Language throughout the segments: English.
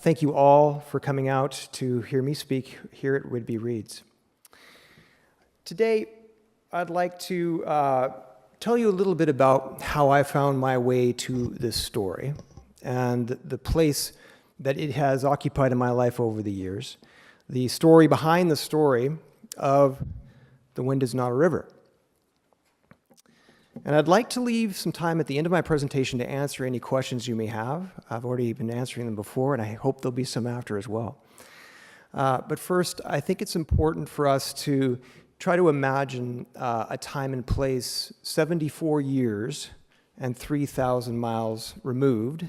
Thank you all for coming out to hear me speak here at Whidbey Reads. Today, I'd like to tell you a little bit about how I found my way to this story and the place that it has occupied in my life over the years, the story behind the story of The Wind is Not a River. And I'd like to leave some time at the end of my presentation to answer any questions you may have. I've already been answering them before, and I hope there'll be some after as well. But first, I think it's important for us to try to imagine a time and place 74 years and 3,000 miles removed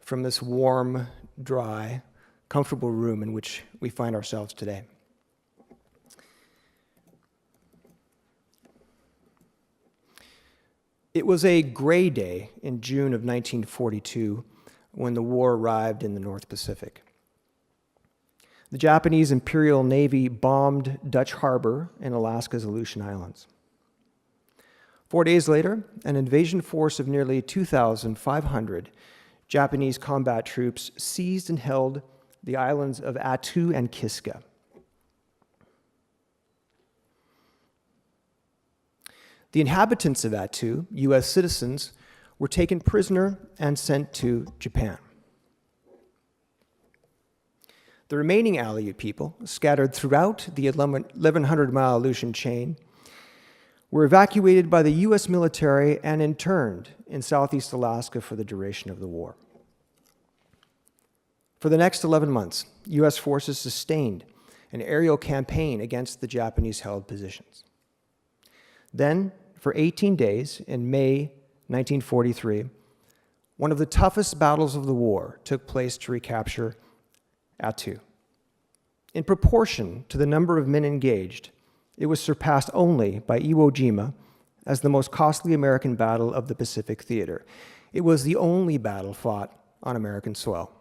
from this warm, dry, comfortable room in which we find ourselves today. It was a gray day in June of 1942 when the war arrived in the North Pacific. The Japanese Imperial Navy bombed Dutch Harbor in Alaska's Aleutian Islands. 4 days later, an invasion force of nearly 2,500 Japanese combat troops seized and held the islands of Attu and Kiska. The inhabitants of Attu, U.S. citizens, were taken prisoner and sent to Japan. The remaining Aleut people, scattered throughout the 1,100-mile Aleutian chain, were evacuated by the U.S. military and interned in southeast Alaska for the duration of the war. For the next 11 months, U.S. forces sustained an aerial campaign against the Japanese-held positions. Then, for 18 days, in May 1943, one of the toughest battles of the war took place to recapture Attu. In proportion to the number of men engaged, it was surpassed only by Iwo Jima as the most costly American battle of the Pacific theater. It was the only battle fought on American soil.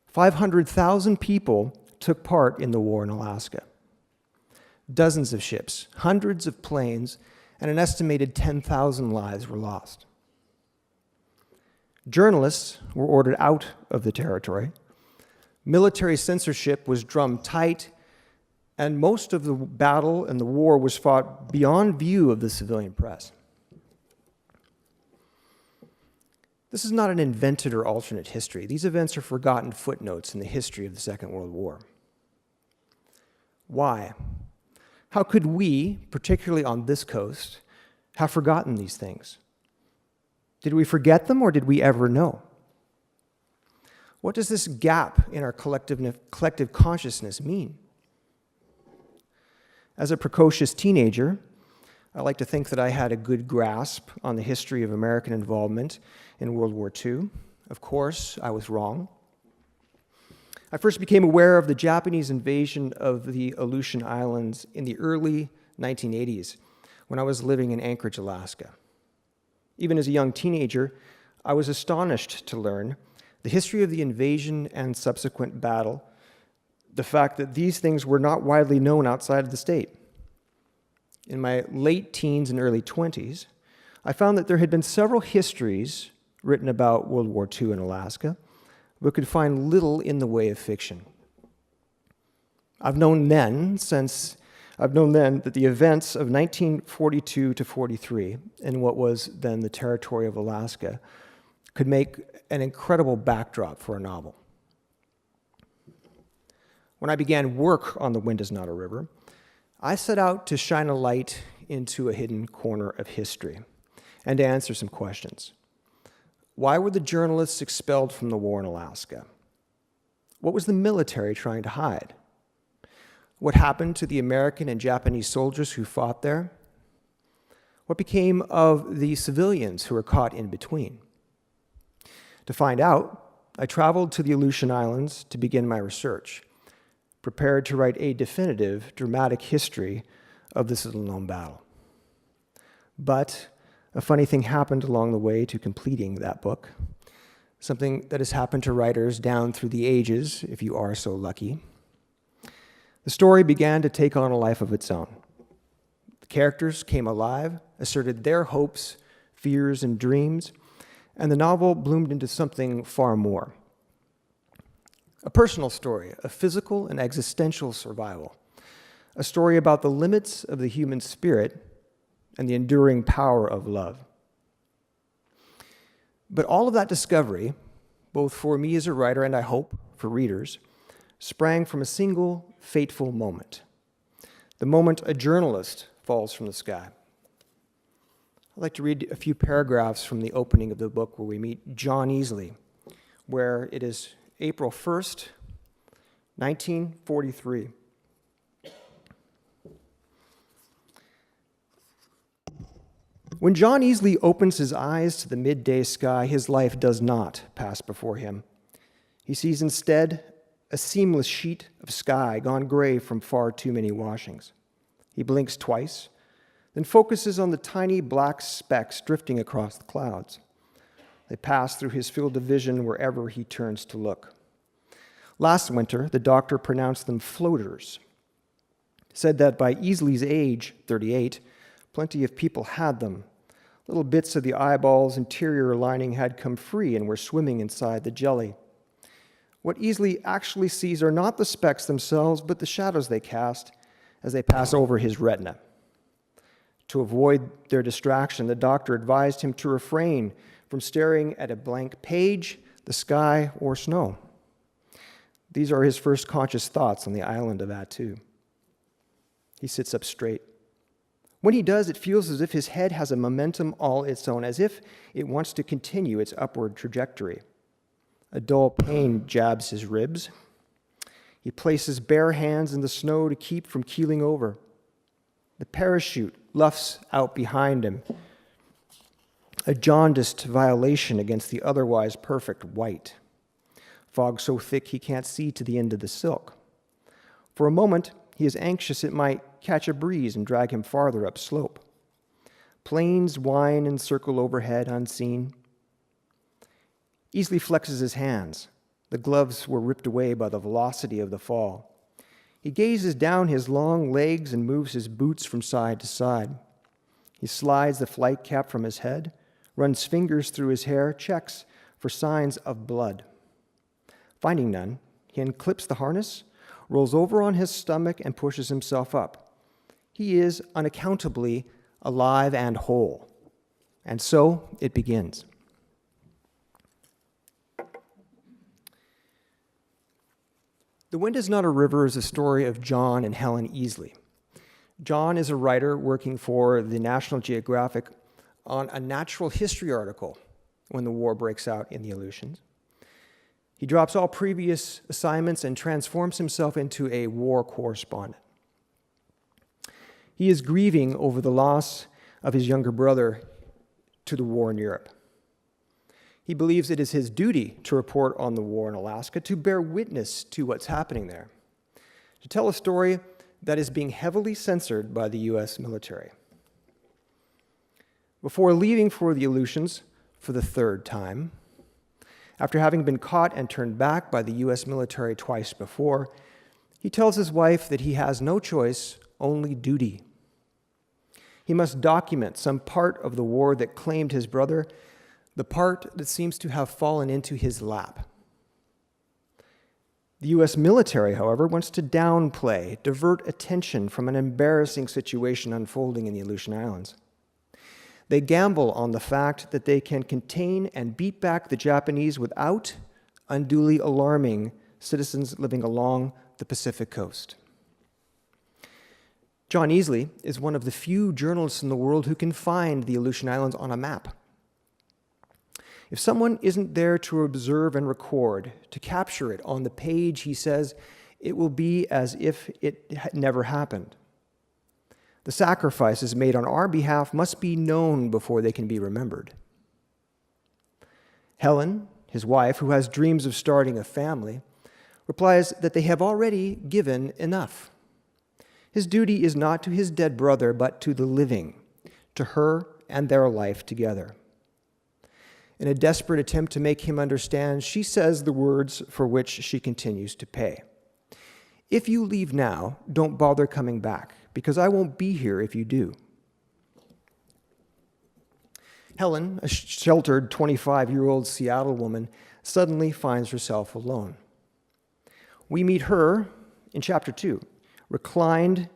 500,000 people took part in the war in Alaska. Dozens of ships, hundreds of planes, and an estimated 10,000 lives were lost. Journalists were ordered out of the territory. Military censorship was drummed tight, and most of the battle and the war was fought beyond view of the civilian press. This is not an invented or alternate history. These events are forgotten footnotes in the history of the Second World War. Why? How could we, particularly on this coast, have forgotten these things? Did we forget them, or did we ever know? What does this gap in our collective consciousness mean? As a precocious teenager, I like to think that I had a good grasp on the history of American involvement in World War II. Of course, I was wrong. I first became aware of the Japanese invasion of the Aleutian Islands in the early 1980s when I was living in Anchorage, Alaska. Even as a young teenager, I was astonished to learn the history of the invasion and subsequent battle, the fact that these things were not widely known outside of the state. In my late teens and early 20s, I found that there had been several histories written about World War II in Alaska, but could find little in the way of fiction. I've known then that the events of 1942 to 43 in what was then the territory of Alaska could make an incredible backdrop for a novel. When I began work on The Wind is Not a River, I set out to shine a light into a hidden corner of history and to answer some questions. Why were the journalists expelled from the war in Alaska? What was the military trying to hide? What happened to the American and Japanese soldiers who fought there? What became of the civilians who were caught in between? To find out, I traveled to the Aleutian Islands to begin my research, prepared to write a definitive, dramatic history of this little-known battle. But a funny thing happened along the way to completing that book, something that has happened to writers down through the ages, if you are so lucky. The story began to take on a life of its own. The characters came alive, asserted their hopes, fears, and dreams, And the novel bloomed into something far more. A personal story of physical and existential survival. A story about the limits of the human spirit and the enduring power of love. But all of that discovery, both for me as a writer and I hope for readers, sprang from a single fateful moment. The moment a journalist falls from the sky. I'd like to read a few paragraphs from the opening of the book where we meet John Easley, where it is April 1st, 1943. When John Easley opens his eyes to the midday sky, his life does not pass before him. He sees instead a seamless sheet of sky gone gray from far too many washings. He blinks twice, then focuses on the tiny black specks drifting across the clouds. They pass through his field of vision wherever he turns to look. Last winter, the doctor pronounced them floaters. Said that by Easley's age, 38, plenty of people had them. Little bits of the eyeball's interior lining had come free and were swimming inside the jelly. What Easley actually sees are not the specks themselves, but the shadows they cast as they pass over his retina. To avoid their distraction, the doctor advised him to refrain from staring at a blank page, the sky, or snow. These are his first conscious thoughts on the island of Attu. He sits up straight. When he does, it feels as if his head has a momentum all its own, as if it wants to continue its upward trajectory. A dull pain jabs his ribs. He places bare hands in the snow to keep from keeling over. The parachute luffs out behind him, a jaundiced violation against the otherwise perfect white. Fog so thick he can't see to the end of the silk. For a moment, he is anxious it might catch a breeze and drag him farther upslope. Planes whine and circle overhead unseen. Easley flexes his hands. The gloves were ripped away by the velocity of the fall. He gazes down his long legs and moves his boots from side to side. He slides the flight cap from his head, runs fingers through his hair, checks for signs of blood. Finding none, he unclips the harness, rolls over on his stomach, and pushes himself up. He is unaccountably alive and whole. And so it begins. The Wind is Not a River is a story of John and Helen Easley. John is a writer working for the National Geographic on a natural history article when the war breaks out in the Aleutians. He drops all previous assignments and transforms himself into a war correspondent. He is grieving over the loss of his younger brother to the war in Europe. He believes it is his duty to report on the war in Alaska, to bear witness to what's happening there, to tell a story that is being heavily censored by the U.S. military. Before leaving for the Aleutians for the third time, after having been caught and turned back by the U.S. military twice before, he tells his wife that he has no choice, only duty. He must document some part of the war that claimed his brother, the part that seems to have fallen into his lap. The U.S. military, however, wants to downplay, divert attention from an embarrassing situation unfolding in the Aleutian Islands. They gamble on the fact that they can contain and beat back the Japanese without unduly alarming citizens living along the Pacific coast. John Easley is one of the few journalists in the world who can find the Aleutian Islands on a map. If someone isn't there to observe and record, to capture it on the page, he says, it will be as if it had never happened. The sacrifices made on our behalf must be known before they can be remembered. Helen, his wife, who has dreams of starting a family, replies that they have already given enough. His duty is not to his dead brother, but to the living, to her and their life together. In a desperate attempt to make him understand, she says the words for which she continues to pay. If you leave now, don't bother coming back, because I won't be here if you do. Helen, a sheltered 25-year-old Seattle woman, suddenly finds herself alone. We meet her in chapter 2, reclined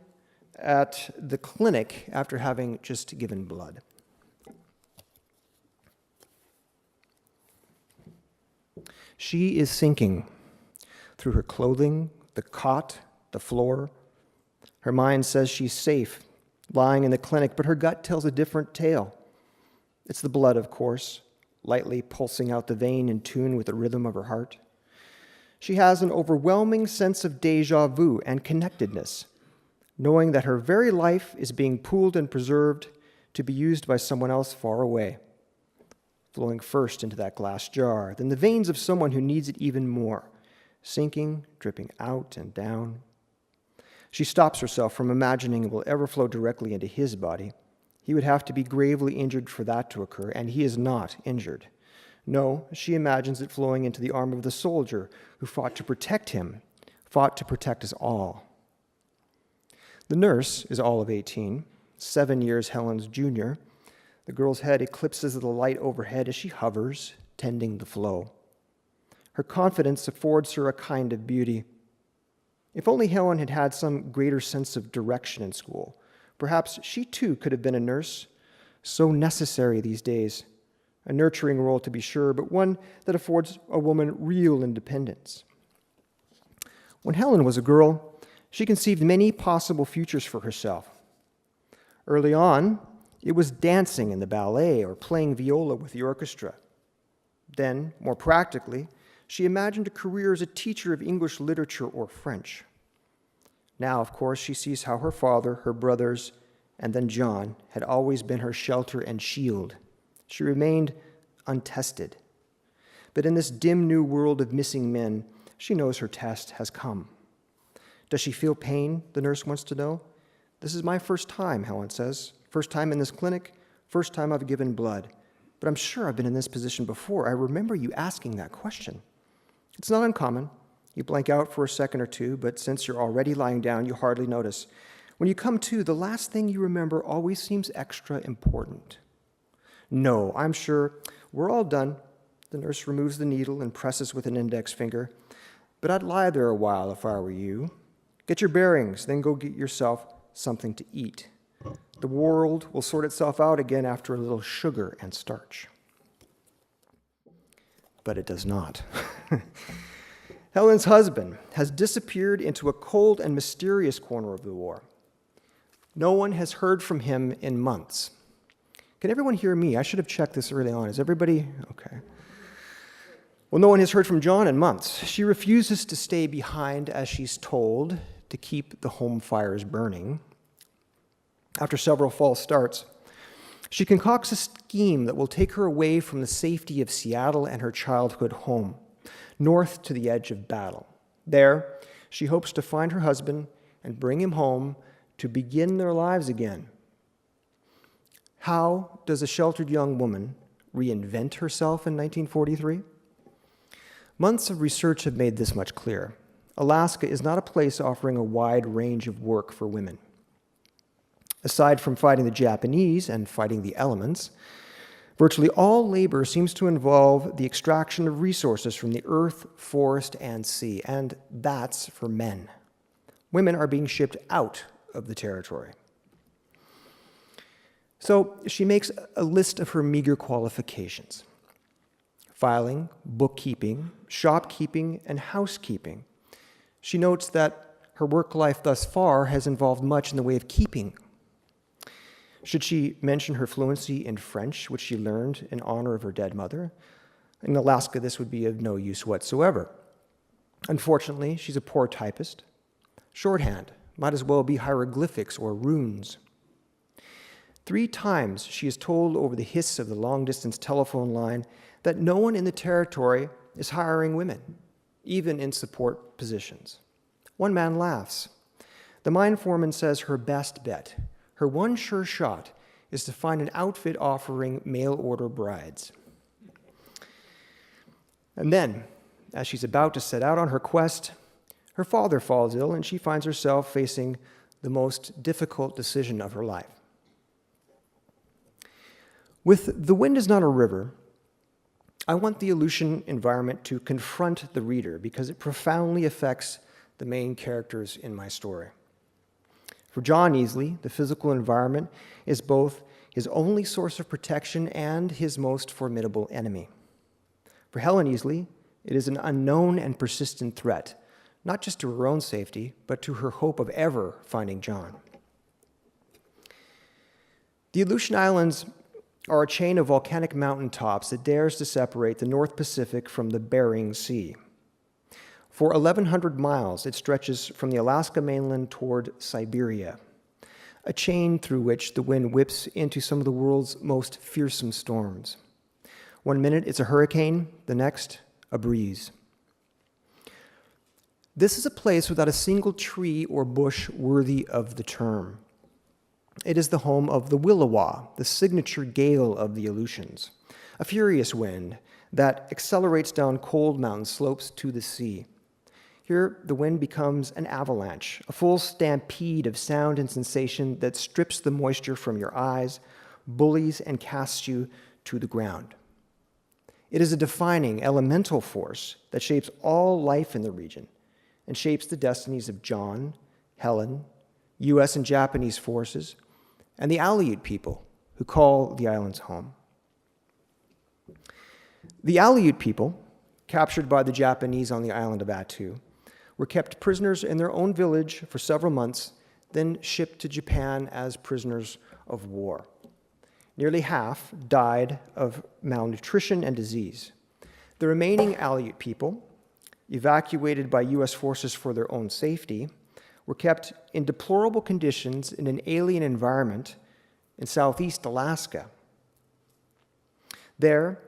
at the clinic after having just given blood. She is sinking through her clothing, the cot, the floor. Her mind says she's safe, lying in the clinic, but her gut tells a different tale. It's the blood, of course, lightly pulsing out the vein in tune with the rhythm of her heart. She has an overwhelming sense of déjà vu and connectedness, knowing that her very life is being pooled and preserved to be used by someone else far away, flowing first into that glass jar, then the veins of someone who needs it even more, sinking, dripping out and down. She stops herself from imagining it will ever flow directly into his body. He would have to be gravely injured for that to occur, and he is not injured. No, she imagines it flowing into the arm of the soldier who fought to protect him, fought to protect us all. The nurse is all of 18, 7 years Helen's junior. The girl's head eclipses the light overhead as she hovers, tending the flow. Her confidence affords her a kind of beauty. If only Helen had had some greater sense of direction in school, perhaps she too could have been a nurse, so necessary these days. A nurturing role, to be sure, but one that affords a woman real independence. When Helen was a girl, she conceived many possible futures for herself. Early on, it was dancing in the ballet or playing viola with the orchestra. Then, more practically, she imagined a career as a teacher of English literature or French. Now, of course, she sees how her father, her brothers, and then John had always been her shelter and shield. She remained untested. But in this dim new world of missing men, she knows her test has come. Does she feel pain, the nurse wants to know? This is my first time, Helen says. First time in this clinic, first time I've given blood. But I'm sure I've been in this position before. I remember you asking that question. It's not uncommon. You blank out for a second or two, but since you're already lying down, you hardly notice. When you come to, the last thing you remember always seems extra important. No, I'm sure we're all done. The nurse removes the needle and presses with an index finger. But I'd lie there a while if I were you. Get your bearings, then go get yourself something to eat. The world will sort itself out again after a little sugar and starch. But it does not. Helen's husband has disappeared into a cold and mysterious corner of the war. No one has heard from him in months. Can everyone hear me? I should have checked this early on. Is everybody okay? Well, no one has heard from John in months. She refuses to stay behind as she's told to keep the home fires burning. After several false starts, she concocts a scheme that will take her away from the safety of Seattle and her childhood home, north to the edge of battle. There, she hopes to find her husband and bring him home to begin their lives again. How does a sheltered young woman reinvent herself in 1943? Months of research have made this much clear. Alaska is not a place offering a wide range of work for women. Aside from fighting the Japanese and fighting the elements, virtually all labor seems to involve the extraction of resources from the earth, forest, and sea, and that's for men. Women are being shipped out of the territory. So she makes a list of her meager qualifications: filing, bookkeeping, shopkeeping, and housekeeping. She notes that her work life thus far has involved much in the way of keeping. Should she mention her fluency in French, which she learned in honor of her dead mother? In Alaska, this would be of no use whatsoever. Unfortunately, she's a poor typist. Shorthand might as well be hieroglyphics or runes. 3 times she is told over the hiss of the long-distance telephone line that no one in the territory is hiring women, even in support positions. One man laughs. The mine foreman says her best bet, her one sure shot, is to find an outfit offering mail-order brides. And then, as she's about to set out on her quest, her father falls ill and she finds herself facing the most difficult decision of her life. With The Wind is Not a River, I want the Aleutian environment to confront the reader because it profoundly affects the main characters in my story. For John Easley, the physical environment is both his only source of protection and his most formidable enemy. For Helen Easley, it is an unknown and persistent threat, not just to her own safety, but to her hope of ever finding John. The Aleutian Islands are a chain of volcanic mountaintops that dares to separate the North Pacific from the Bering Sea. For 1,100 miles, it stretches from the Alaska mainland toward Siberia, a chain through which the wind whips into some of the world's most fearsome storms. One minute it's a hurricane, the next, a breeze. This is a place without a single tree or bush worthy of the term. It is the home of the Willowa, the signature gale of the Aleutians, a furious wind that accelerates down cold mountain slopes to the sea. Here, the wind becomes an avalanche, a full stampede of sound and sensation that strips the moisture from your eyes, bullies and casts you to the ground. It is a defining elemental force that shapes all life in the region and shapes the destinies of John, Helen, U.S. and Japanese forces, and the Aleut people who call the islands home. The Aleut people, captured by the Japanese on the island of Attu, were kept prisoners in their own village for several months, then shipped to Japan as prisoners of war. Nearly half died of malnutrition and disease. The remaining Aleut people, evacuated by U.S. forces for their own safety, were kept in deplorable conditions in an alien environment in southeast Alaska. There,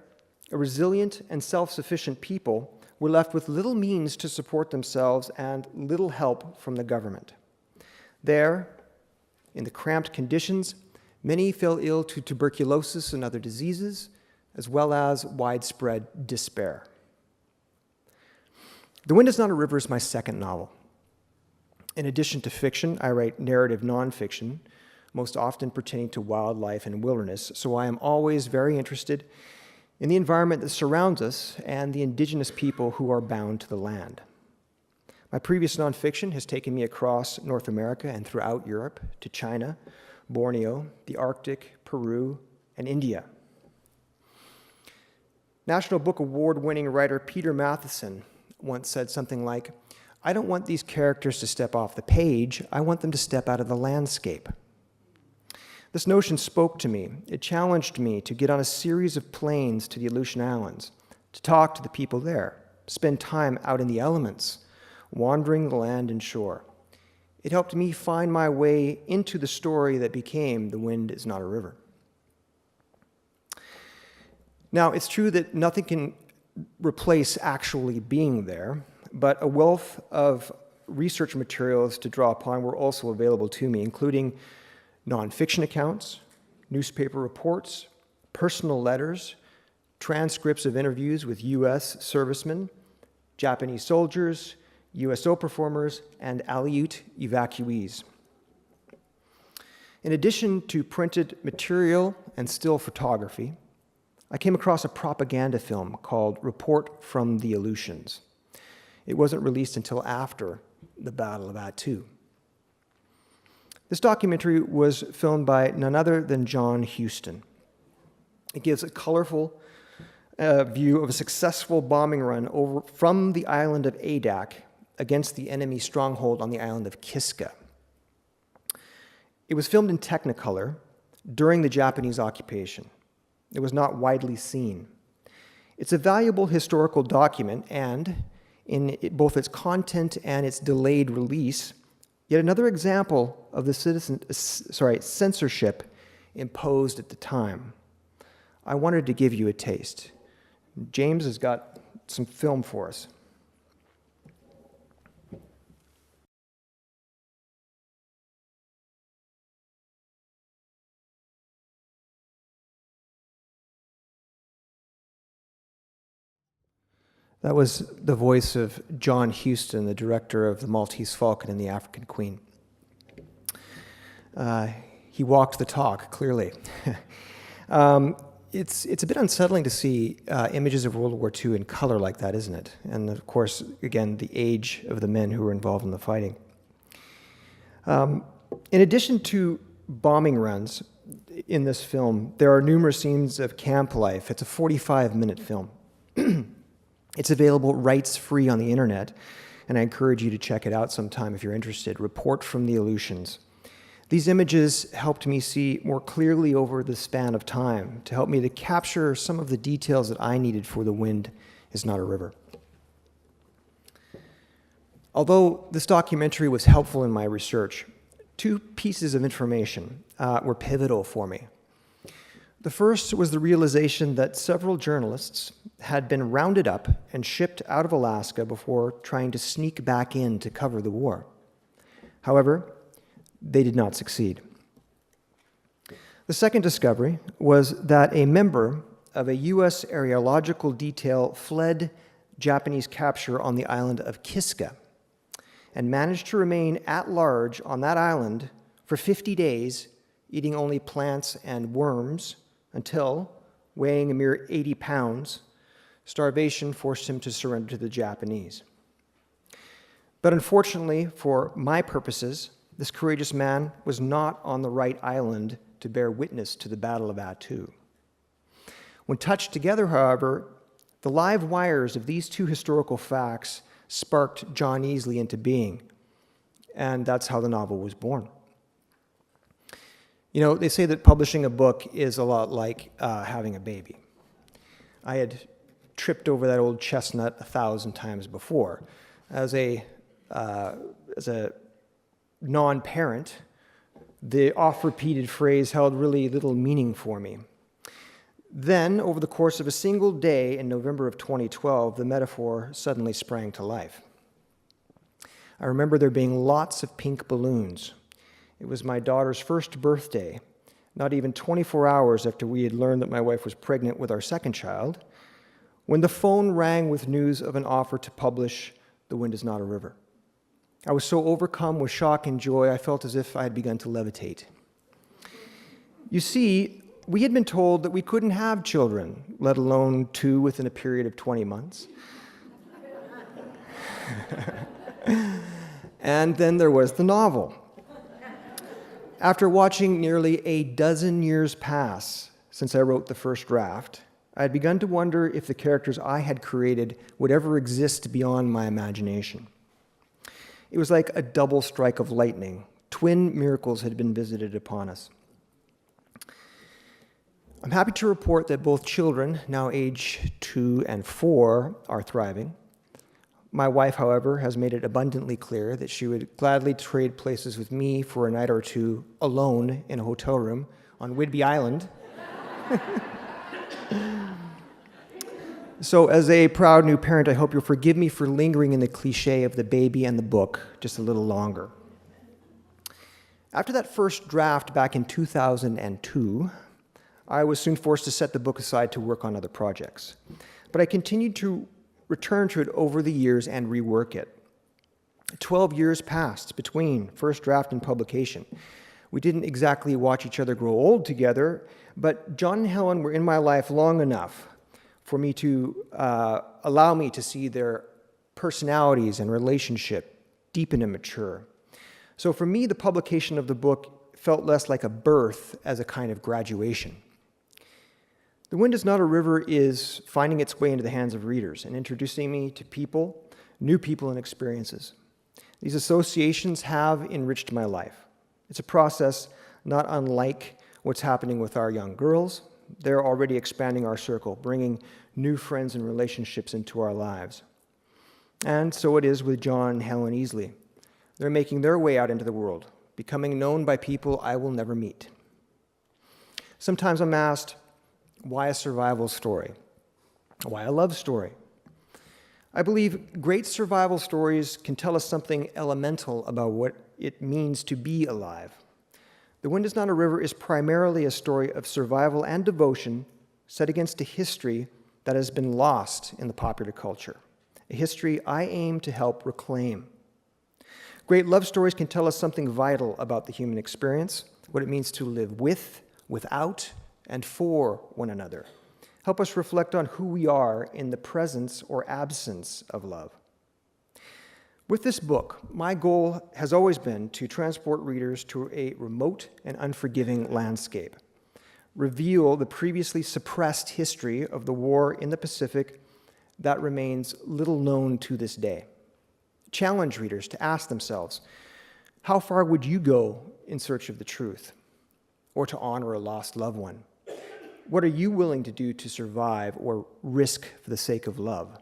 a resilient and self-sufficient people were left with little means to support themselves and little help from the government. There, in the cramped conditions, many fell ill to tuberculosis and other diseases, as well as widespread despair. The Wind is Not a River is my second novel. In addition to fiction, I write narrative nonfiction, most often pertaining to wildlife and wilderness, so I am always very interested in the environment that surrounds us and the indigenous people who are bound to the land. My previous nonfiction has taken me across North America and throughout Europe to China, Borneo, the Arctic, Peru, and India. National Book Award-winning writer Peter Matheson once said something like, "I don't want these characters to step off the page, I want them to step out of the landscape." This notion spoke to me. It challenged me to get on a series of planes to the Aleutian Islands, to talk to the people there, spend time out in the elements, wandering the land and shore. It helped me find my way into the story that became The Wind is Not a River. Now, it's true that nothing can replace actually being there, but a wealth of research materials to draw upon were also available to me, including nonfiction accounts, newspaper reports, personal letters, transcripts of interviews with U.S. servicemen, Japanese soldiers, USO performers, and Aleut evacuees. In addition to printed material and still photography, I came across a propaganda film called Report from the Aleutians. It wasn't released until after the Battle of Attu. This documentary was filmed by none other than John Huston. It gives a colorful view of a successful bombing run over from the island of Adak against the enemy stronghold on the island of Kiska. It was filmed in Technicolor during the Japanese occupation. It was not widely seen. It's a valuable historical document, and in both its content and its delayed release, yet another example of the censorship imposed at the time. I wanted to give you a taste. James has got some film for us. That was the voice of John Huston, the director of The Maltese Falcon and the African Queen. He walked the talk, clearly. It's a bit unsettling to see images of World War II in color like that, isn't it? And of course, again, the age of the men who were involved in the fighting. In addition to bombing runs in this film, there are numerous scenes of camp life. It's a 45-minute film. It's available rights-free on the internet, and I encourage you to check it out sometime if you're interested. Report from the Aleutians. These images helped me see more clearly over the span of time to help me to capture some of the details that I needed for The Wind is Not a River. Although this documentary was helpful in my research, two pieces of information were pivotal for me. The first was the realization that several journalists had been rounded up and shipped out of Alaska before trying to sneak back in to cover the war. However, they did not succeed. The second discovery was that a member of a U.S. aerological detail fled Japanese capture on the island of Kiska and managed to remain at large on that island for 50 days, eating only plants and worms until, weighing a mere 80 pounds, starvation forced him to surrender to the Japanese. But unfortunately, for my purposes, this courageous man was not on the right island to bear witness to the Battle of Attu. When touched together, however, the live wires of these two historical facts sparked John Easley into being, and that's how the novel was born. You know, they say that publishing a book is a lot like having a baby. I had tripped over that old chestnut 1,000 times before. As a non-parent, the oft-repeated phrase held really little meaning for me. Then, over the course of a single day in November of 2012, the metaphor suddenly sprang to life. I remember there being lots of pink balloons. It was my daughter's first birthday, not even 24 hours after we had learned that my wife was pregnant with our second child, when the phone rang with news of an offer to publish The Wind is Not a River. I was so overcome with shock and joy, I felt as if I had begun to levitate. You see, we had been told that we couldn't have children, let alone two within a period of 20 months. And then there was the novel. After watching nearly a dozen years pass since I wrote the first draft, I had begun to wonder if the characters I had created would ever exist beyond my imagination. It was like a double strike of lightning. Twin miracles had been visited upon us. I'm happy to report that both children, now age 2 and 4, are thriving. My wife, however, has made it abundantly clear that she would gladly trade places with me for a night or two alone in a hotel room on Whidbey Island. So as a proud new parent, I hope you'll forgive me for lingering in the cliche of the baby and the book just a little longer. After that first draft back in 2002, I was soon forced to set the book aside to work on other projects. But I continued to return to it over the years and rework it. 12 years passed between first draft and publication. We didn't exactly watch each other grow old together, but John and Helen were in my life long enough for me to allow me to see their personalities and relationship deepen and mature. So for me, the publication of the book felt less like a birth as a kind of graduation. The Wind is Not a River is finding its way into the hands of readers and introducing me to people, new people and experiences. These associations have enriched my life. It's a process not unlike what's happening with our young girls. They're already expanding our circle, bringing new friends and relationships into our lives. And so it is with John and Helen Easley. They're making their way out into the world, becoming known by people I will never meet. Sometimes I'm asked, why a survival story? Why a love story? I believe great survival stories can tell us something elemental about what it means to be alive. The Wind is Not a River is primarily a story of survival and devotion set against a history that has been lost in the popular culture, a history I aim to help reclaim. Great love stories can tell us something vital about the human experience, what it means to live with, without, and for one another. Help us reflect on who we are in the presence or absence of love. With this book, my goal has always been to transport readers to a remote and unforgiving landscape, reveal the previously suppressed history of the war in the Pacific that remains little known to this day, challenge readers to ask themselves, how far would you go in search of the truth or to honor a lost loved one? What are you willing to do to survive or risk for the sake of love?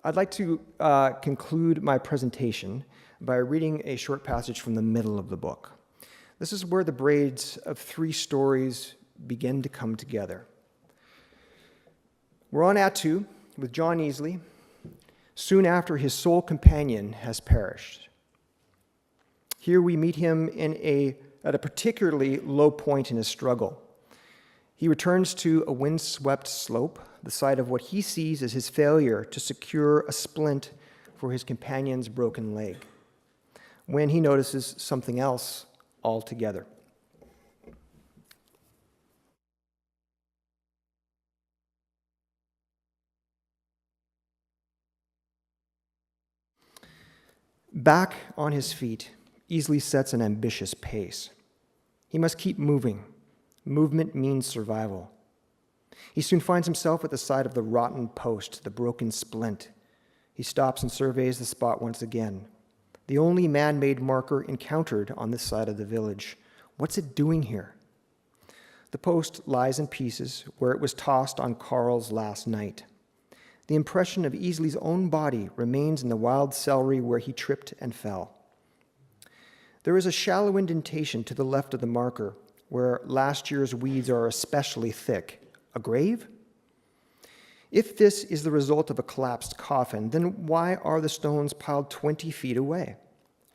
I'd like to conclude my presentation by reading a short passage from the middle of the book. This is where the braids of 3 stories begin to come together. We're on Act 2 with John Easley, soon after his sole companion has perished. Here we meet him at a particularly low point in his struggle. He returns to a windswept slope, the site of what he sees as his failure to secure a splint for his companion's broken leg, when he notices something else altogether. Back on his feet, Easley sets an ambitious pace. He must keep moving. Movement means survival. He soon finds himself at the side of the rotten post, the broken splint. He stops and surveys the spot once again. The only man-made marker encountered on this side of the village. What's it doing here? The post lies in pieces where it was tossed on Carl's last night. The impression of Easley's own body remains in the wild celery where he tripped and fell. There is a shallow indentation to the left of the marker where last year's weeds are especially thick. A grave? If this is the result of a collapsed coffin, then why are the stones piled 20 feet away?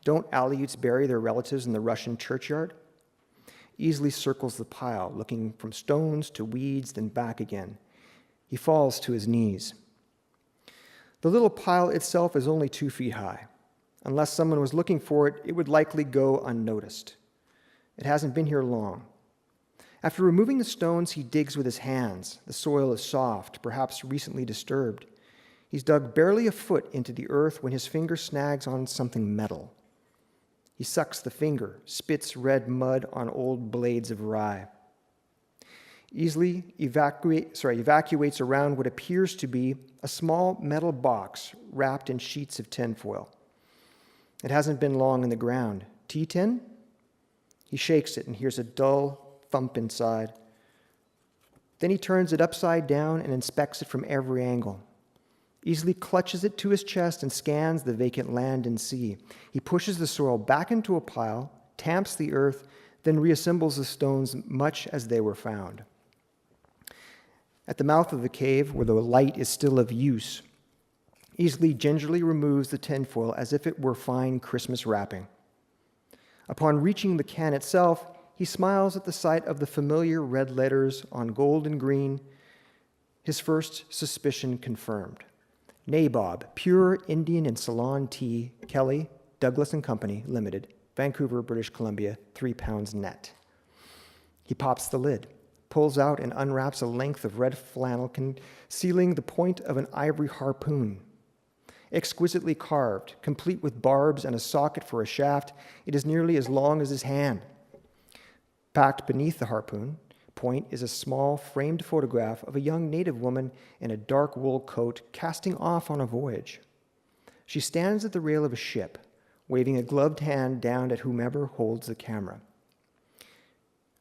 Don't Aleuts bury their relatives in the Russian churchyard? Easley circles the pile, looking from stones to weeds, then back again. He falls to his knees. The little pile itself is only 2 feet high. Unless someone was looking for it, it would likely go unnoticed. It hasn't been here long. After removing the stones, he digs with his hands. The soil is soft, perhaps recently disturbed. He's dug barely a foot into the earth when his finger snags on something metal. He sucks the finger, spits red mud on old blades of rye. Easley evacuates around what appears to be a small metal box wrapped in sheets of tinfoil. It hasn't been long in the ground. Tea tin? He shakes it and hears a dull thump inside. Then he turns it upside down and inspects it from every angle. Easley clutches it to his chest and scans the vacant land and sea. He pushes the soil back into a pile, tamps the earth, then reassembles the stones much as they were found. At the mouth of the cave, where the light is still of use, Easley gingerly removes the tinfoil as if it were fine Christmas wrapping. Upon reaching the can itself, he smiles at the sight of the familiar red letters on gold and green, his first suspicion confirmed. Nabob, Pure Indian and Ceylon Tea, Kelly, Douglas and Company, Limited, Vancouver, British Columbia, 3 pounds net. He pops the lid, pulls out and unwraps a length of red flannel concealing the point of an ivory harpoon. Exquisitely carved, complete with barbs and a socket for a shaft, it is nearly as long as his hand. Packed beneath the harpoon point is a small framed photograph of a young native woman in a dark wool coat casting off on a voyage. She stands at the rail of a ship, waving a gloved hand down at whomever holds the camera.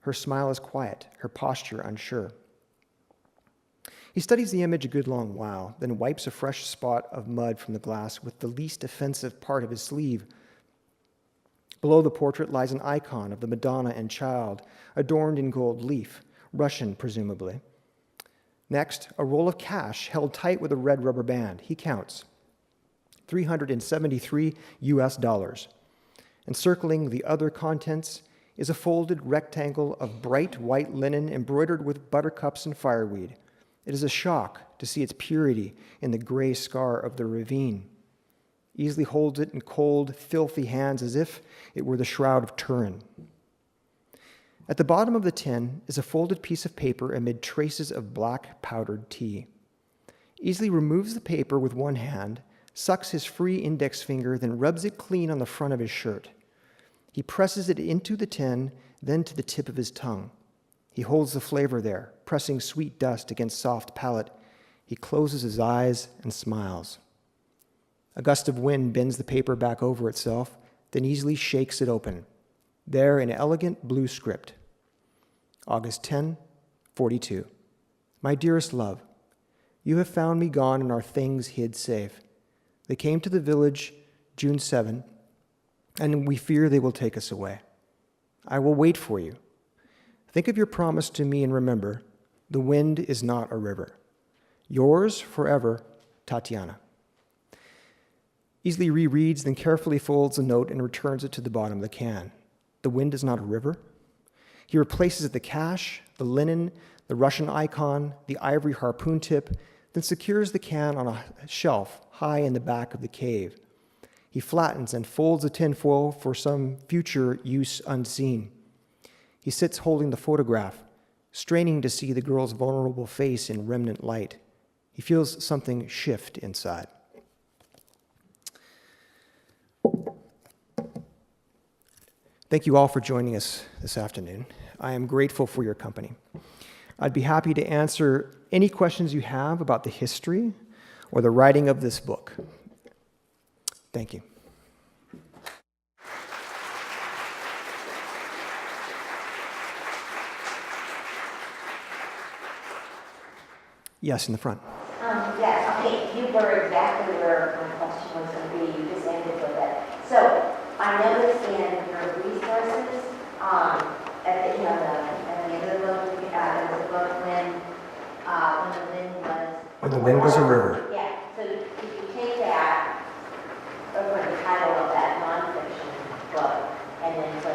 Her smile is quiet, her posture unsure. He studies the image a good long while, then wipes a fresh spot of mud from the glass with the least offensive part of his sleeve. Below the portrait lies an icon of the Madonna and Child, adorned in gold leaf, Russian presumably. Next, a roll of cash held tight with a red rubber band. He counts. $373 US. Encircling the other contents is a folded rectangle of bright white linen embroidered with buttercups and fireweed. It is a shock to see its purity in the gray scar of the ravine. Easley holds it in cold, filthy hands as if it were the shroud of Turin. At the bottom of the tin is a folded piece of paper amid traces of black powdered tea. Easily removes the paper with one hand, sucks his free index finger, then rubs it clean on the front of his shirt. He presses it into the tin, then to the tip of his tongue. He holds the flavor there, pressing sweet dust against soft palate. He closes his eyes and smiles. A gust of wind bends the paper back over itself, then easily shakes it open. There in elegant blue script. August 10, 42. My dearest love, you have found me gone and our things hid safe. They came to the village June 7, and we fear they will take us away. I will wait for you. Think of your promise to me and remember, the wind is not a river. Yours forever, Tatiana. Easily rereads, then carefully folds the note and returns it to the bottom of the can. The wind is not a river. He replaces the cash, the linen, the Russian icon, the ivory harpoon tip, then secures the can on a shelf high in the back of the cave. He flattens and folds the tinfoil for some future use unseen. He sits holding the photograph, straining to see the girl's vulnerable face in remnant light. He feels something shift inside. Thank you all for joining us this afternoon. I am grateful for your company. I'd be happy to answer any questions you have about the history or the writing of this book. Thank you. Yes, in the front. Yes, okay, you were exactly where my question was going to be. You just ended with it. So I noticed in your resources, at the end of the book, there was a book when the wind was. When the wind was a river. Yeah. So if you take that over the title of that nonfiction book, and then put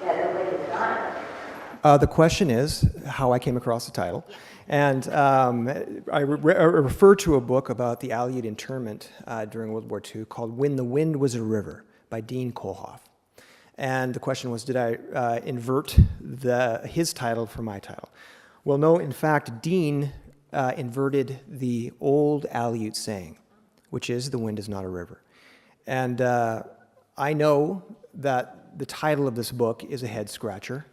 the wind is not a river. The question is how I came across the title. And I refer to a book about the Allied internment during World War II called When the Wind Was a River by Dean Kohlhoff. And the question was, did I invert his title for my title? Well, no, in fact, Dean inverted the old Aleut saying, which is, the wind is not a river. And I know that the title of this book is a head-scratcher.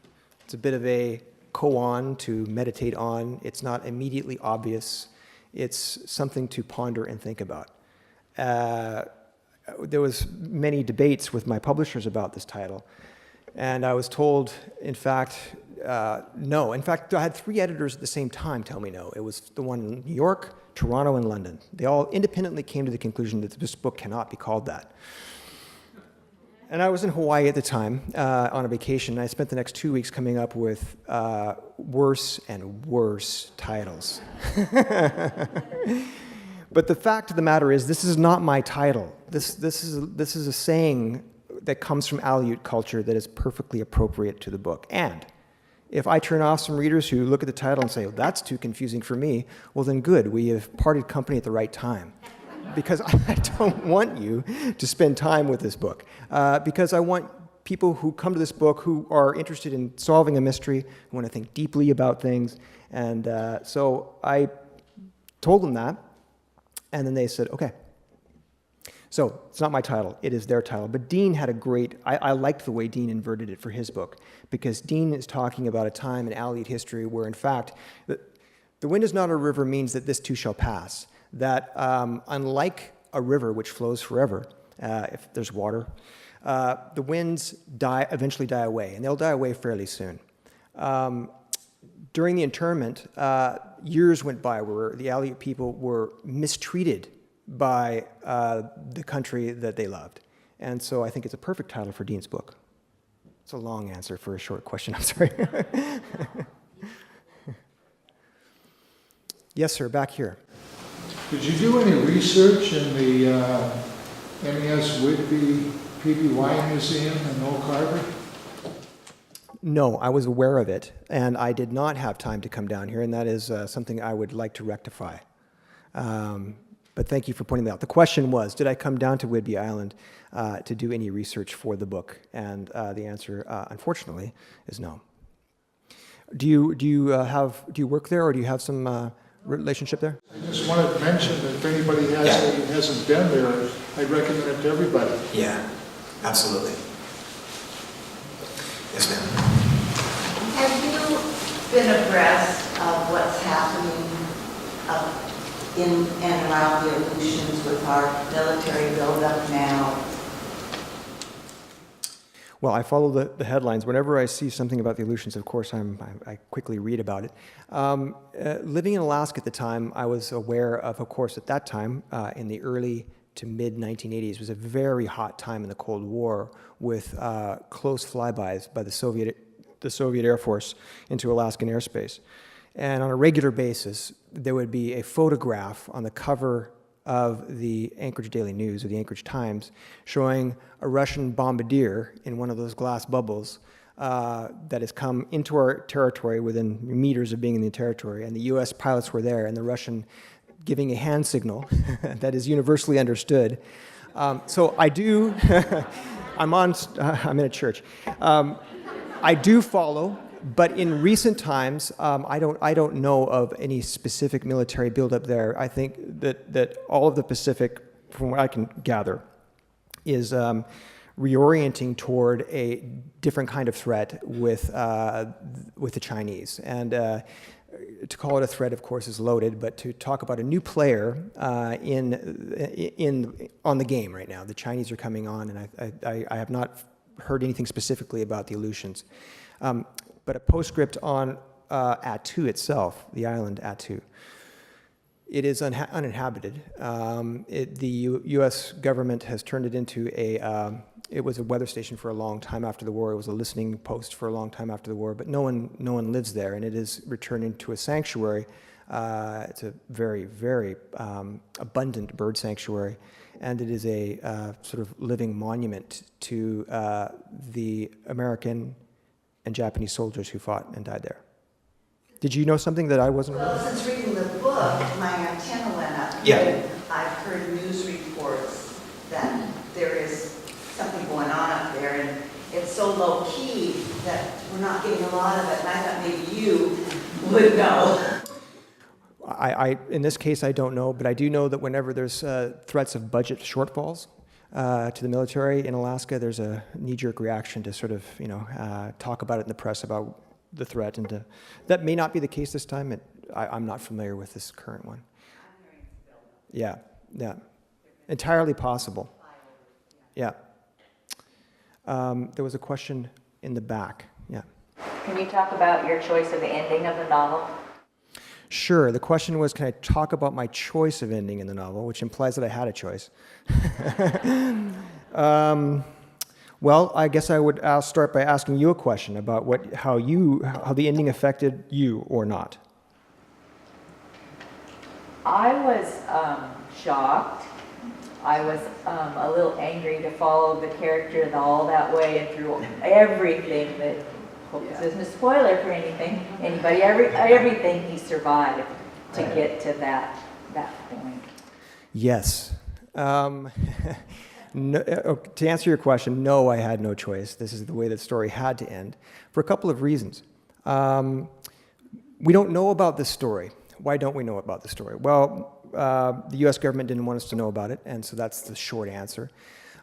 It's a bit of a koan to meditate on. It's not immediately obvious. It's something to ponder and think about. There was many debates with my publishers about this title, and I was told, in fact, no. In fact, I had 3 editors at the same time tell me no. It was the one in New York, Toronto, and London. They all independently came to the conclusion that this book cannot be called that. And I was in Hawaii at the time on a vacation, and I spent the next 2 weeks coming up with worse and worse titles. But the fact of the matter is, this is not my title. This is a saying that comes from Aleut culture that is perfectly appropriate to the book. And if I turn off some readers who look at the title and say, oh, that's too confusing for me, well then good, we have parted company at the right time. Because I don't want you to spend time with this book. Because I want people who come to this book who are interested in solving a mystery, who want to think deeply about things. And so I told them that, and then they said, okay. So it's not my title, it is their title. But Dean had a great, I liked the way Dean inverted it for his book, because Dean is talking about a time in Aleut history where, in fact, the wind is not a river means that this too shall pass. That unlike a river which flows forever, if there's water, the winds eventually die away, and they'll die away fairly soon. During the internment, years went by where the Aleut people were mistreated by the country that they loved. And so I think it's a perfect title for Dean's book. It's a long answer for a short question, I'm sorry. Yes, sir, back here. Did you do any research in the MES Whidbey PBY Museum in Oak Harbor? No, I was aware of it, and I did not have time to come down here, and that is something I would like to rectify. But thank you for pointing that out. The question was, did I come down to Whidbey Island to do any research for the book? And the answer, unfortunately, is no. Do you work there, or do you have some relationship there? I just wanted to mention that if anybody hasn't been there, I'd recommend it to everybody. Yeah, absolutely. Yes, ma'am. Have you been abreast of what's happening in and around the Aleutians with our military buildup now? Well, I follow the headlines. Whenever I see something about the Aleutians, of course, I quickly read about it. Living in Alaska at the time, I was aware of course, at that time, in the early to mid 1980s, was a very hot time in the Cold War with close flybys by the Soviet Air Force into Alaskan airspace. And on a regular basis, there would be a photograph on the cover of the Anchorage Daily News or the Anchorage Times showing a Russian bombardier in one of those glass bubbles that has come into our territory within meters of being in the territory, and the U.S. pilots were there, and the Russian giving a hand signal that is universally understood. So I do, I'm in a church. I do follow, but in recent times, I don't know of any specific military buildup there. I think that all of the Pacific, from what I can gather, is reorienting toward a different kind of threat with the Chinese. And to call it a threat, of course, is loaded, but to talk about a new player on the game right now. The Chinese are coming on, and I have not heard anything specifically about the Aleutians. But a postscript on Attu itself, the island Attu. It is uninhabited. The U.S. government has turned it into it was a weather station for a long time after the war. It was a listening post for a long time after the war, but no one lives there, and it is returning to a sanctuary. It's a very, very abundant bird sanctuary, and it is a sort of living monument to the American and Japanese soldiers who fought and died there. Did you know something that I wasn't aware of? Well, since reading the book, my antenna went up. Yeah. And I've heard news reports that there is something going on up there, and it's so low key that we're not getting a lot of it, and I thought maybe you would know. In this case, I don't know, but I do know that whenever there's threats of budget shortfalls to the military in Alaska, there's a knee-jerk reaction to sort of, talk about it in the press about the threat, and that may not be the case this time. I'm not familiar with this current one. Yeah, entirely possible. Yeah. There was a question in the back. Yeah. Can you talk about your choice of the ending of the novel? Sure. The question was, can I talk about my choice of ending in the novel, which implies that I had a choice. Well, I guess I would start by asking you a question about how the ending affected you or not. I was shocked. I was a little angry to follow the character all that way and through everything that, hope this isn't a spoiler for anybody, everything he survived to get to that point. Yes. No, to answer your question, no, I had no choice. This is the way the story had to end for a couple of reasons. We don't know about this story. Why don't we know about the story? Well, the U.S. government didn't want us to know about it, and so that's the short answer.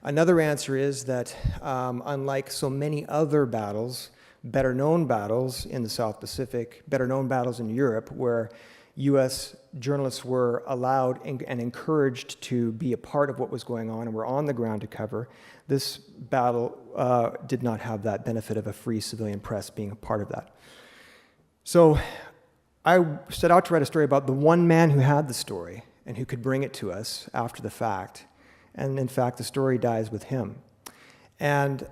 Another answer is that unlike so many other battles, better known battles in the South Pacific, better known battles in Europe, where U.S. journalists were allowed and encouraged to be a part of what was going on and were on the ground to cover, this battle did not have that benefit of a free civilian press being a part of that. So I set out to write a story about the one man who had the story and who could bring it to us after the fact. And in fact, the story dies with him. And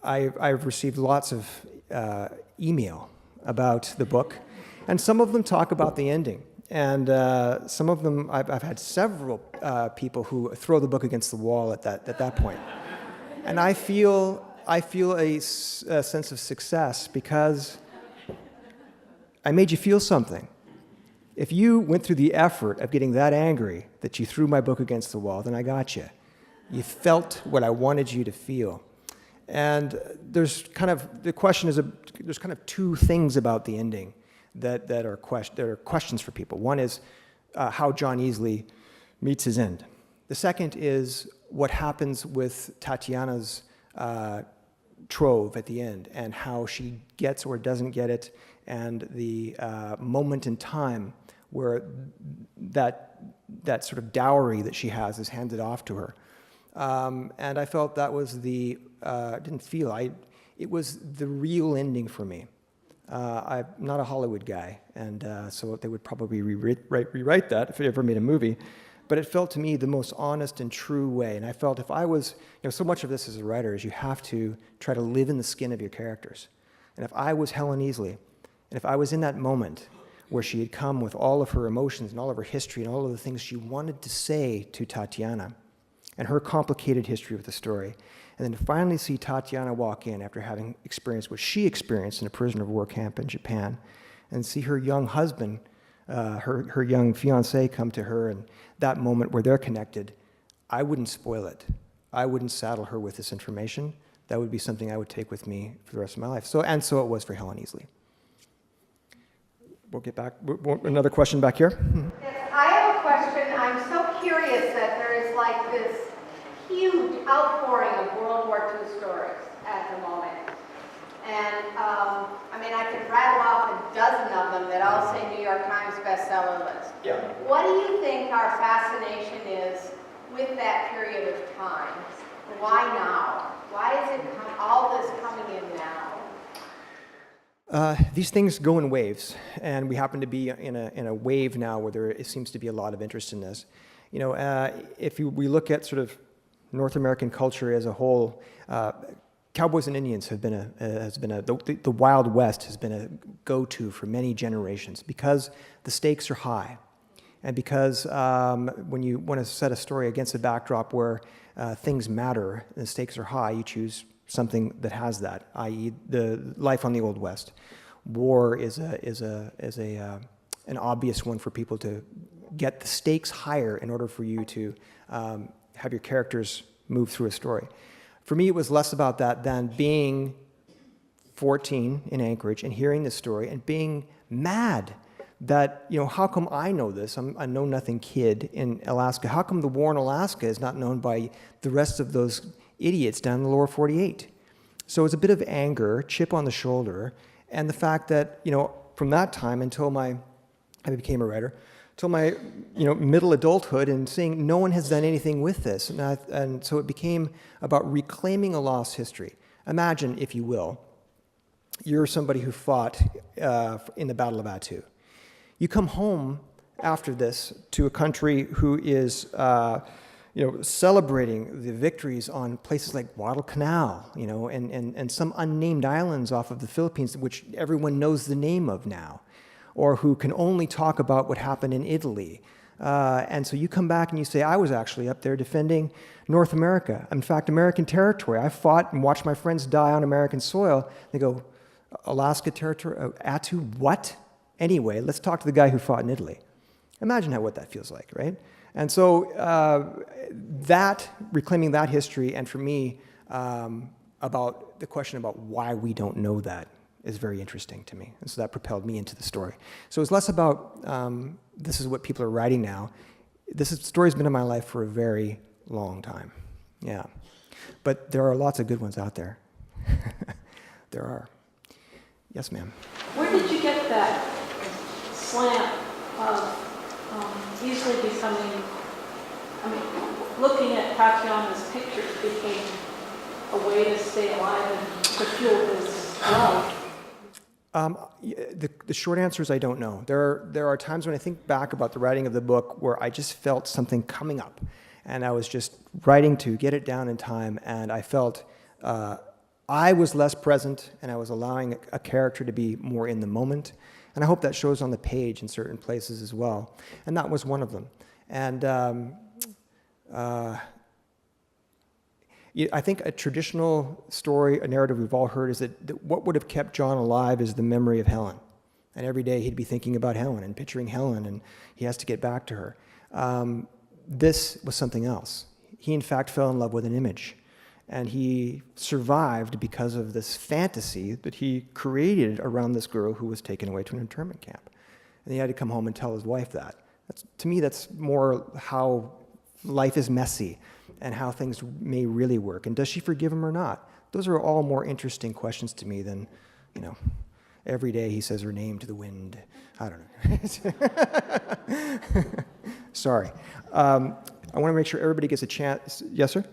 I've received lots of email about the book, and some of them talk about the ending. And some of them, I've had several people who throw the book against the wall at that point. And I feel a sense of success because I made you feel something. If you went through the effort of getting that angry that you threw my book against the wall, then I got you. You felt what I wanted you to feel. And there's kind of two things about the ending that are questions for people. One is how John Easley meets his end. The second is what happens with Tatiana's trove at the end, and how she gets or doesn't get it, and the moment in time where that sort of dowry that she has is handed off to her. And I felt that was it was the real ending for me. I'm not a Hollywood guy, and so they would probably rewrite that if they ever made a movie. But it felt to me the most honest and true way. And I felt if I was, so much of this as a writer is you have to try to live in the skin of your characters. And if I was Helen Easley, and if I was in that moment where she had come with all of her emotions and all of her history and all of the things she wanted to say to Tatiana, and her complicated history with the story, and then to finally see Tatiana walk in after having experienced what she experienced in a prisoner of war camp in Japan, and see her young husband, her young fiancé come to her, and that moment where they're connected, I wouldn't spoil it. I wouldn't saddle her with this information. That would be something I would take with me for the rest of my life. So it was for Helen Easley. We'll get back. Another question back here. Yes, I have a question. I'm so curious that there is like this huge outpouring of World War II stories at the moment. And I could rattle off a dozen of them that all say New York Times bestseller list. Yeah. What do you think our fascination is with that period of time? Why now? Why is it all this coming in now? These things go in waves, and we happen to be in a wave now where there seems to be a lot of interest in this. We look at sort of North American culture as a whole, cowboys and Indians have been the Wild West has been a go-to for many generations because the stakes are high, and because when you want to set a story against a backdrop where things matter and the stakes are high, you choose something that has that, i.e., the life on the Old West. War is an obvious one for people to get the stakes higher in order for you to have your characters move through a story. For me, it was less about that than being 14 in Anchorage and hearing this story and being mad that, how come I know this? I'm a know-nothing kid in Alaska. How come the war in Alaska is not known by the rest of those idiots down in the lower 48? So it's a bit of anger, chip on the shoulder, and the fact that, from that time until I became a writer, till my middle adulthood, and seeing no one has done anything with this. And so it became about reclaiming a lost history. Imagine, if you will, you're somebody who fought in the Battle of Attu. You come home after this to a country who is celebrating the victories on places like Guadalcanal, and some unnamed islands off of the Philippines, which everyone knows the name of now, or who can only talk about what happened in Italy. And so you come back and you say, I was actually up there defending North America. In fact, American territory. I fought and watched my friends die on American soil. They go, Alaska territory, Attu, what? Anyway, let's talk to the guy who fought in Italy. Imagine what that feels like, right? And so reclaiming that history, and for me, about the question about why we don't know that is very interesting to me. And so that propelled me into the story. So it's less about this is what people are writing now. Story's been in my life for a very long time. Yeah. But there are lots of good ones out there. There are. Yes, ma'am. Where did you get that slant of easily becoming, looking at Tatiana's pictures became a way to stay alive and to fuel his love? The short answer is I don't know. There are times when I think back about the writing of the book where I just felt something coming up, and I was just writing to get it down in time, and I felt I was less present, and I was allowing a character to be more in the moment, and I hope that shows on the page in certain places as well, and that was one of them. And I think a traditional story, a narrative we've all heard, is that what would have kept John alive is the memory of Helen. And every day he'd be thinking about Helen and picturing Helen, and he has to get back to her. This was something else. He, in fact, fell in love with an image. And he survived because of this fantasy that he created around this girl who was taken away to an internment camp. And he had to come home and tell his wife that. To me, that's more how life is messy and how things may really work. And does she forgive him or not? Those are all more interesting questions to me than, every day he says her name to the wind. I don't know. Sorry. I want to make sure everybody gets a chance. Yes, sir?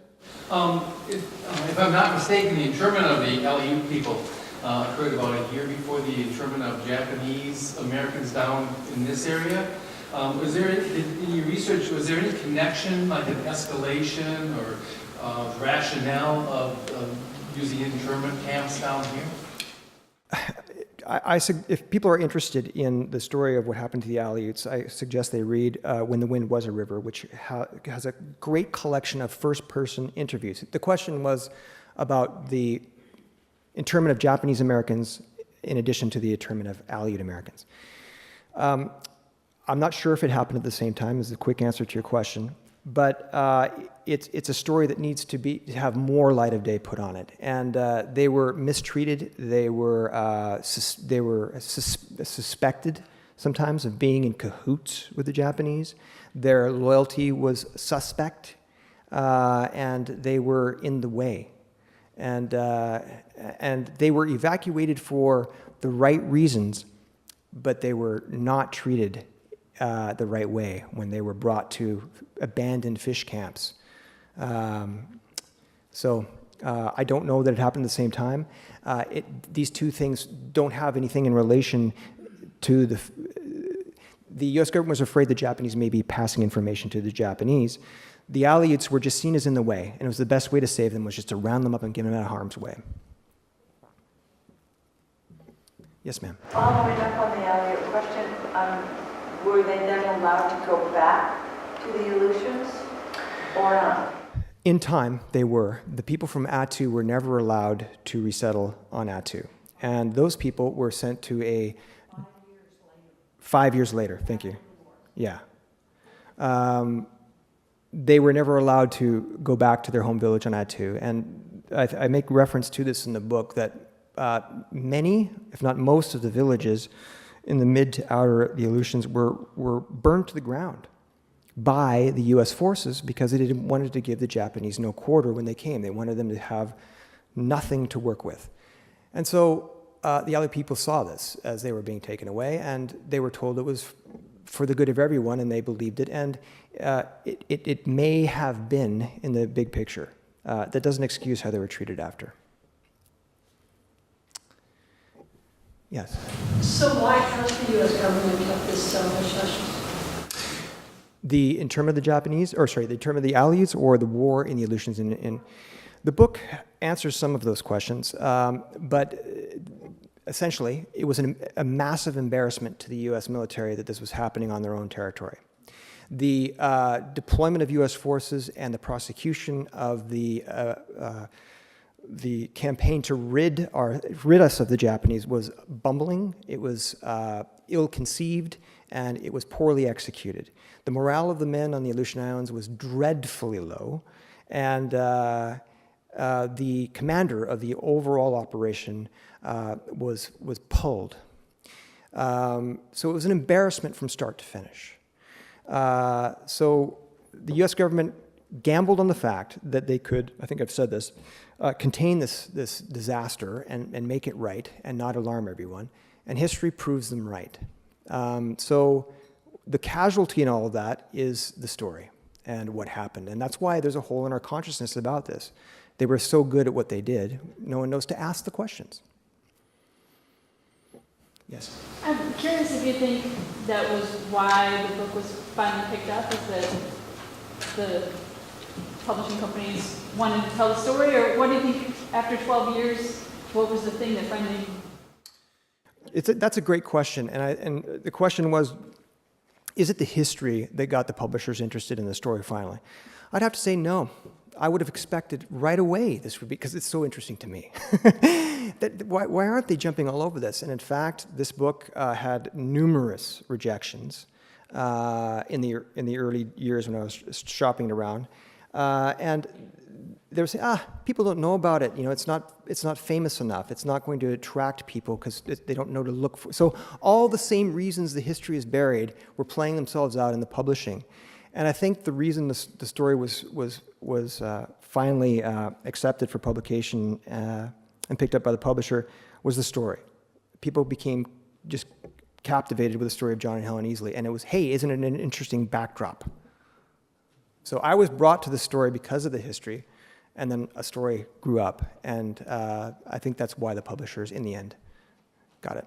If I'm not mistaken, the internment of the Aleut people occurred about a year before the internment of Japanese Americans down in this area. Was there, in your research, was there any connection, like an escalation or rationale of using internment camps down here? If people are interested in the story of what happened to the Aleuts, I suggest they read When the Wind Was a River, which has a great collection of first-person interviews. The question was about the internment of Japanese Americans in addition to the internment of Aleut Americans. I'm not sure if it happened at the same time, is the quick answer to your question, but it's a story that needs to have more light of day put on it. And they were mistreated. They were suspected sometimes of being in cahoots with the Japanese. Their loyalty was suspect, and they were in the way. And they were evacuated for the right reasons, but they were not treated the right way when they were brought to abandoned fish camps. So I don't know that it happened at the same time. These two things don't have anything in relation to the U.S. government was afraid the Japanese may be passing information to the Japanese. The Aleuts were just seen as in the way, and it was the best way to save them was just to round them up and get them out of harm's way. Yes, ma'am. Following up on the Aleut question, were they then allowed to go back to the Aleutians or not? In time, they were. The people from Attu were never allowed to resettle on Attu. And those people were sent to a... 5 years later, thank you. Yeah. They were never allowed to go back to their home village on Attu. And I make reference to this in the book that many, if not most of the villages in the mid to outer the Aleutians were burned to the ground by the U.S. forces because they didn't wanted to give the Japanese no quarter when they came. They wanted them to have nothing to work with. And so the Aleut people saw this as they were being taken away, and they were told it was for the good of everyone, and they believed it. And it may have been in the big picture. That doesn't excuse how they were treated after. Yes? So why has the U.S. government kept this so hush-hush? The internment of the Japanese, the internment of the Aleuts, or the war in the Aleutians. In the book answers some of those questions, but essentially, it was a massive embarrassment to the U.S. military that this was happening on their own territory. The deployment of U.S. forces and the prosecution of the campaign to rid us of the Japanese was bumbling, it was ill-conceived, and it was poorly executed. The morale of the men on the Aleutian Islands was dreadfully low, and the commander of the overall operation was pulled. So it was an embarrassment from start to finish. So the U.S. government gambled on the fact that they could, I think I've said this, contain this disaster and make it right and not alarm everyone. And history proves them right. So the casualty in all of that is the story and what happened. And that's why there's a hole in our consciousness about this. They were so good at what they did, no one knows to ask the questions. Yes? I'm curious if you think that was why the book was finally picked up, is that the publishing companies wanted to tell the story, or what do you think after 12 years, what was the thing that finally... That's a great question, and the question was, is it the history that got the publishers interested in the story finally? I'd have to say no. I would have expected right away this would be, because it's so interesting to me. Why aren't they jumping all over this? And in fact, this book had numerous rejections in the early years when I was shopping it around. And they were saying, people don't know about it. You know, it's not famous enough. It's not going to attract people because they don't know to look for. So all the same reasons the history is buried were playing themselves out in the publishing. And I think the reason the story was finally accepted for publication and picked up by the publisher was the story. People became just captivated with the story of John and Helen Easley, and it was, hey, isn't it an interesting backdrop? So I was brought to the story because of the history, and then a story grew up, and I think that's why the publishers, in the end, got it.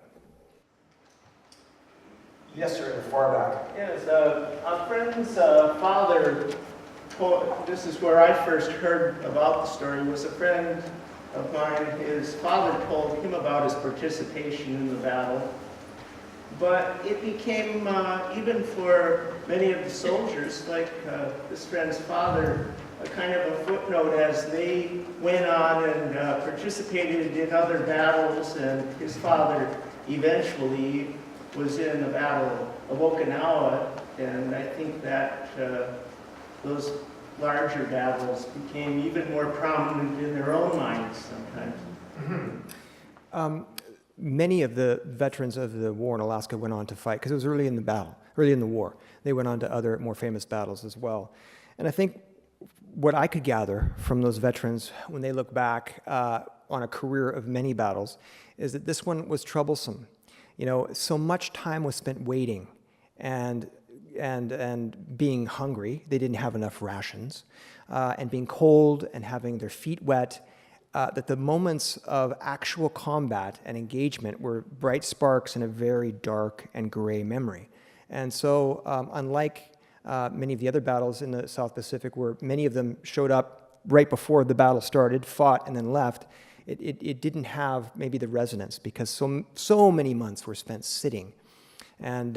Yes, sir, in the far back. Yes, a friend's father, this is where I first heard about the story, was a friend of mine. His father told him about his participation in the battle. But it became, even for many of the soldiers, like this friend's father, a kind of a footnote as they went on and participated in other battles, and his father eventually was in the Battle of Okinawa, and I think that those larger battles became even more prominent in their own minds sometimes. Mm-hmm. Many of the veterans of the war in Alaska went on to fight, because it was early in the battle, early in the war. They went on to other more famous battles as well. And I think what I could gather from those veterans when they look back on a career of many battles is that this one was troublesome. You know, so much time was spent waiting and being hungry. They didn't have enough rations, and being cold and having their feet wet. That the moments of actual combat and engagement were bright sparks in a very dark and gray memory. And so, unlike many of the other battles in the South Pacific, where many of them showed up right before the battle started, fought, and then left, it didn't have maybe the resonance because so many months were spent sitting. And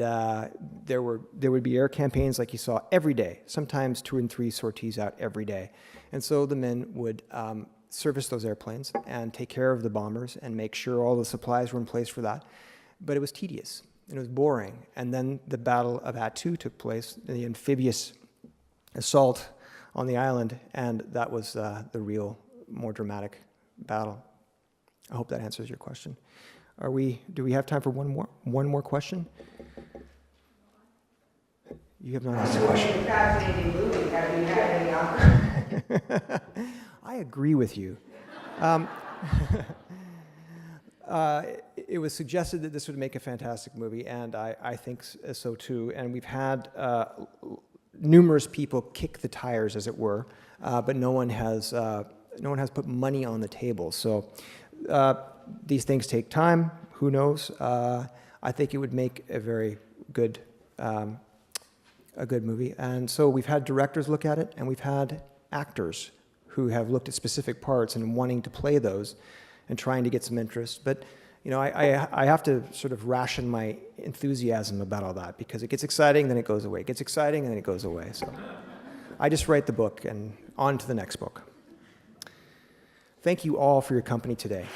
there would be air campaigns like you saw every day, sometimes 2 and 3 sorties out every day. And so the men would service those airplanes and take care of the bombers and make sure all the supplies were in place for that. But it was tedious and it was boring. And then the Battle of Attu took place, the amphibious assault on the island, and that was the real, more dramatic battle. I hope that answers your question. Do we have time for one more question? You have not asked a question. It's a fascinating movie. Have you had any offers? I agree with you. It was suggested that this would make a fantastic movie, and I think so too. And we've had numerous people kick the tires, as it were, but no one has put money on the table. So these things take time. Who knows? I think it would make a very good movie. And so we've had directors look at it, and we've had actors who have looked at specific parts and wanting to play those and trying to get some interest. But, you know, I have to sort of ration my enthusiasm about all that because it gets exciting, then it goes away. It gets exciting, and then it goes away. So I just write the book and on to the next book. Thank you all for your company today.